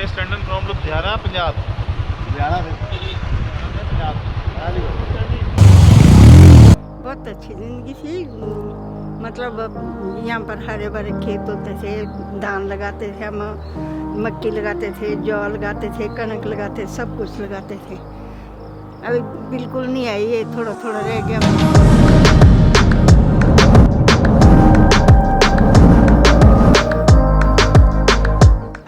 Waste London from Ludhiana Punjab. Ludhiana से पंजाब। बहुत अच्छी जिंदगी थी। मतलब यहाँ पर हरे भरे खेत होते थे, धान लगाते थे हम, मक्की लगाते थे, जौ लगाते थे, कनक लगाते थे, सब कुछ लगाते थे। अभी बिल्कुल नहीं आई, ये थोड़ा थोड़ा रह गया।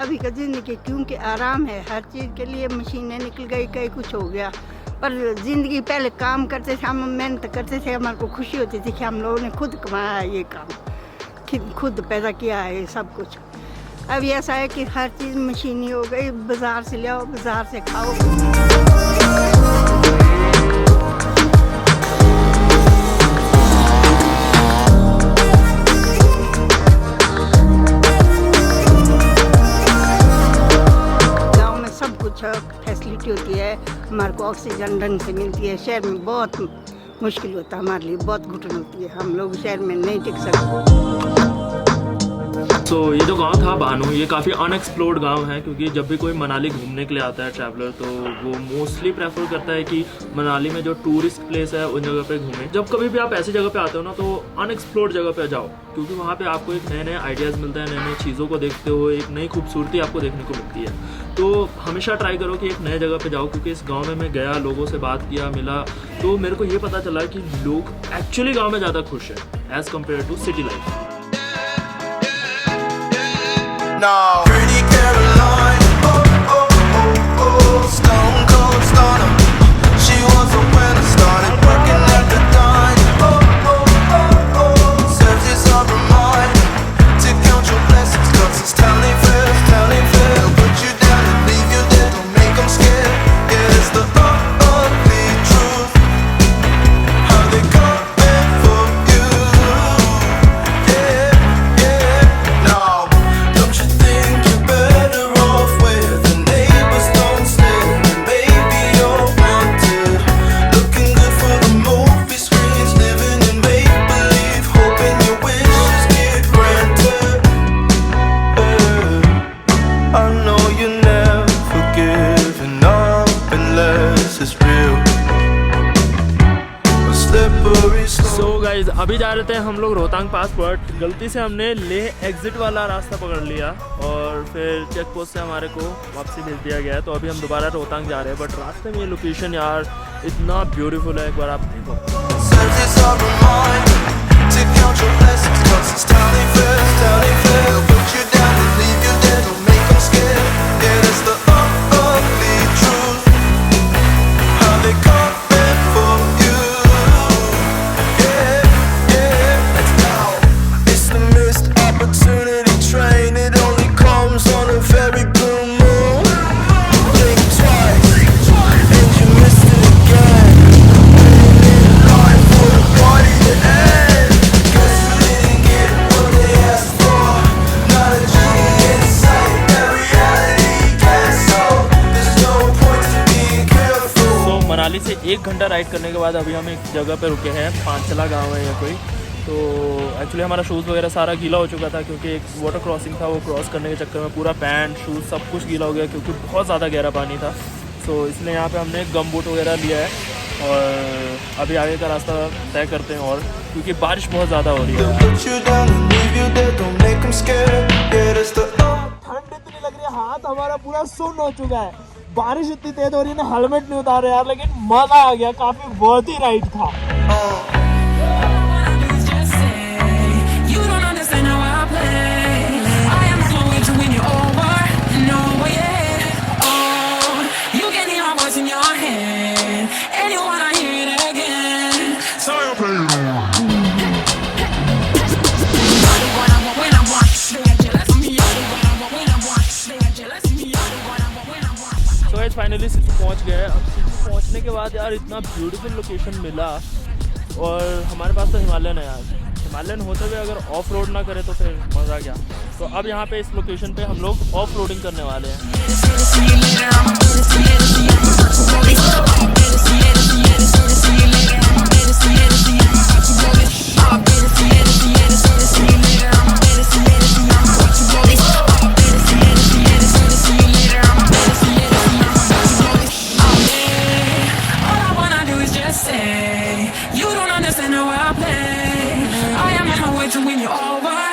अभी का जिंदगी क्योंकि आराम है, हर चीज़ के लिए मशीनें निकल गई, कहीं कुछ हो गया। पर जिंदगी पहले काम करते थे हम, मेहनत करते थे, हमारे को खुशी होती थी कि हम लोगों ने खुद कमाया है, ये काम खुद पैदा किया है, सब कुछ। अब ऐसा है कि हर चीज़ मशीनी हो गई, बाजार से ले आओ, बाजार से खाओ। गांव में सब कुछ फैसिलिटी होती है, हमारे को ऑक्सीजन ढंग से मिलती है। शहर में बहुत मुश्किल होता है, हमारे लिए बहुत घुटन होती है, हम लोग शहर में नहीं टिक सकते। तो ये जो गांव था बानू, ये काफ़ी अनएक्सप्लोर्ड गांव है, क्योंकि जब भी कोई मनाली घूमने के लिए आता है ट्रैवलर, तो वो मोस्टली प्रेफर करता है कि मनाली में जो टूरिस्ट प्लेस है उन जगह पे घूमें। जब कभी भी आप ऐसी जगह पे आते हो ना, तो अनएक्सप्लोर्ड जगह पे जाओ, क्योंकि वहाँ पे आपको एक नए नए आइडियाज़ मिलते हैं, नई नई चीज़ों को देखते हो, एक नई खूबसूरती आपको देखने को मिलती है। तो हमेशा ट्राई करो कि एक नए जगह पे जाओ, क्योंकि इस गाँव में मैं गया, लोगों से बात किया, मिला, तो मेरे को ये पता चला कि लोग एक्चुअली गाँव में ज़्यादा खुश हैं as compare to city life. No. Pretty Caroline, oh, oh, oh, oh, stone cold stunner. She was a winner, started working at the dine. Oh, oh, oh, oh, serves as a reminder to count your blessings, 'cause it's telling fair, put you down and leave you there, don't make them scared. Yeah, it's the ugly truth, how they come for you. Yeah, yeah, no. Don't you think you're better off where the neighbors don't stare? Maybe you're wanted, looking good for the movie screens, living in make-believe, hoping your wishes get granted. I know you never giving up unless it's real. A slippery slope. So guys, अभी जा रहे थे हम लोग रोहतांग पास, but गलती से हमने Leh exit वाला रास्ता पकड़ लिया और फिर चेक पोस्ट से हमारे को वापसी भेज दिया गया है। तो अभी हम दोबारा रोहतांग जा रहे हैं, बट रास्ते में ये लोकेशन यार इतना ब्यूटीफुल है, एक बार आप देखो। Serves as a reminder to count your blessings, 'cause it's telling fair, put you down and leave you there, don't make them scared. Yeah, that's the ugly truth, how they come for you. Yeah, yeah, let's go. It's the missed opportunity train, it only comes on a very blue moon. Blink twice, and you missed it again. Line for the party to end. Guess you didn't get what they asked for. Not a genie in sight, that reality can't solve. There's no point to being careful. तो मनाली से 1 घंटा ride करने के बाद अभी हम एक जगह पे रुके हैं, पांचला गांव है या कोई। तो एक्चुअली हमारा शूज़ वगैरह सारा गीला हो चुका था, क्योंकि एक वाटर क्रॉसिंग था, वो क्रॉस करने के चक्कर में पूरा पैंट शूज़ सब कुछ गीला हो गया, क्योंकि बहुत ज़्यादा गहरा पानी था। तो इसलिए यहाँ पे हमने गम बूट वगैरह लिया है और अभी आगे का रास्ता तय करते हैं, और क्योंकि बारिश बहुत ज़्यादा हो रही है। Put you down and leave you there, don't make them scared. Yeah, that's the ठंड इतनी लग रही है, हाथ हमारा पूरा सुन्न हो चुका है, बारिश इतनी तेज हो रही है ना, हेलमेट नहीं उतारे यार, लेकिन मजा आ गया, काफी वर्थ ही राइड था। You don't understand how I play. I am not going to win you over. No way. Oh, you can hear my voice in your head, and you wanna hear it again. So you play it on. You're the one I want when I want. They are jealous of me. You're the one I want when I want. They are jealous of me. You're the one I want when I want. तो guys finally city पहुँच गए। अब city पहुँचने के बाद यार इतना beautiful location मिला, और हमारे पास तो हिमालयन है यार, हिमालयन होते हुए अगर ऑफ रोड ना करे तो फिर मज़ा क्या। तो अब यहाँ पे इस लोकेशन पे हम लोग ऑफ रोडिंग करने वाले हैं। say you don't understand how I play. I am on my way to win you over.